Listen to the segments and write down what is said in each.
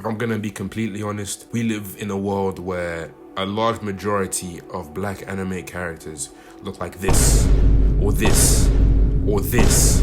if I'm gonna be completely honest, we live in a world where a large majority of black anime characters look like this, or this, or this.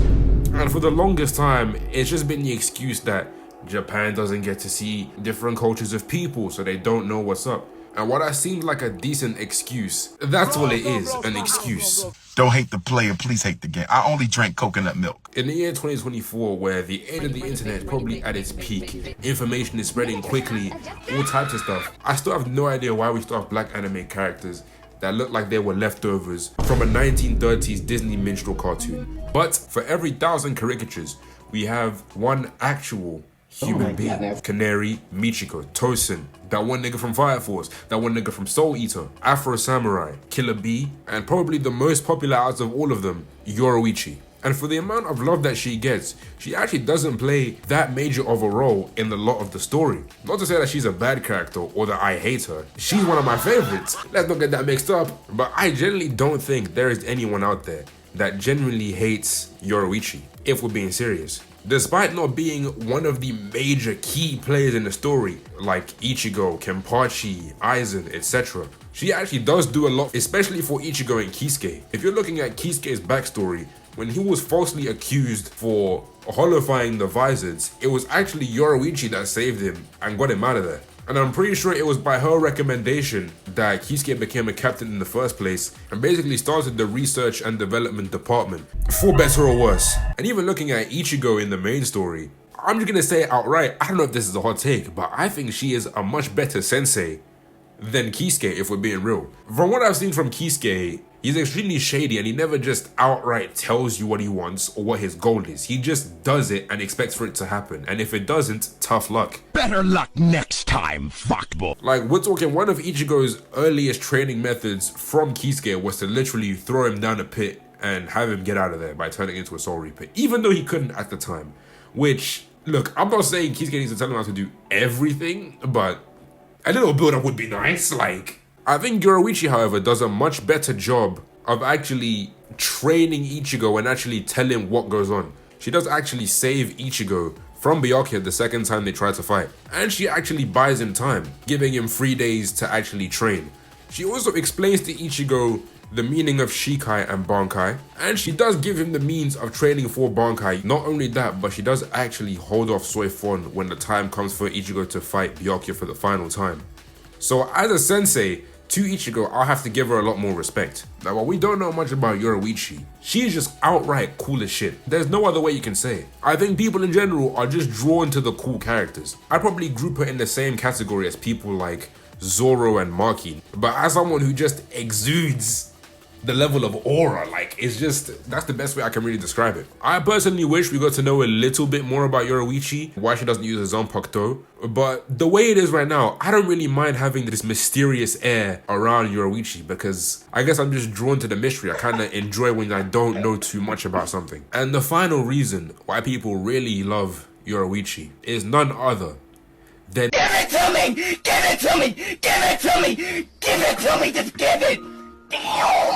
And for the longest time, it's just been the excuse that Japan doesn't get to see different cultures of people, so they don't know what's up. And while that seemed like a decent excuse, that's all it is, an excuse. Don't hate the player, please hate the game. I only drank coconut milk. In the year 2024, where the age of the internet is probably at its peak, information is spreading quickly, all types of stuff, I still have no idea why we still have black anime characters that look like they were leftovers from a 1930s Disney minstrel cartoon. But for every 1,000 caricatures, we have one actual human being. Canary, Michiko, Tosin, that one nigga from Fire Force, that one nigga from Soul Eater, Afro Samurai, Killer Bee, and probably the most popular out of all of them, Yoruichi. And for the amount of love that she gets, she actually doesn't play that major of a role in the lot of the story. Not to say that she's a bad character or that I hate her. She's one of my favorites. Let's not get that mixed up. But I generally don't think there is anyone out there that genuinely hates Yoruichi, if we're being serious. Despite not being one of the major key players in the story, like Ichigo, Kenpachi, Aizen, etc., she actually does do a lot, especially for Ichigo and Kisuke. If you're looking at Kisuke's backstory, when he was falsely accused for holofying the Vizards, it was actually Yoruichi that saved him and got him out of there. And I'm pretty sure it was by her recommendation that Kisuke became a captain in the first place and basically started the research and development department, for better or worse. And even looking at Ichigo in the main story, I'm just gonna say it outright, I don't know if this is a hot take, but I think she is a much better sensei than Kisuke, if we're being real. From what I've seen from Kisuke, he's extremely shady and he never just outright tells you what he wants or what his goal is. He just does it and expects for it to happen. And if it doesn't, tough luck. Better luck next time, fuckboy. Like, we're talking one of Ichigo's earliest training methods from Kisuke was to literally throw him down a pit and have him get out of there by turning into a Soul Reaper, even though he couldn't at the time. Which, look, I'm not saying Kisuke needs to tell him how to do everything, but a little build-up would be nice. Like, I think Yoruichi, however, does a much better job of actually training Ichigo and actually telling him what goes on. She does actually save Ichigo from Byakuya the second time they try to fight. And she actually buys him time, giving him 3 days to actually train. She also explains to Ichigo the meaning of Shikai and Bankai, and she does give him the means of training for Bankai. Not only that, but she does actually hold off Soifon when the time comes for Ichigo to fight Byakuya for the final time. So as a sensei to Ichigo, I'll have to give her a lot more respect. Now, while we don't know much about Yoruichi, she's just outright cool as shit. There's no other way you can say it. I think people in general are just drawn to the cool characters. I'd probably group her in the same category as people like Zoro and Maki, but as someone who just exudes the level of aura, like, it's just, that's the best way I can really describe it. I personally wish we got to know a little bit more about Yoruichi, why she doesn't use a Zanpakuto, but the way it is right now, I don't really mind having this mysterious air around Yoruichi because I guess I'm just drawn to the mystery. I kind of enjoy when I don't know too much about something. And the final reason why people really love Yoruichi is none other than Give it to me! Give it to me! Give it to me! Give it to me! Just give it! Damn!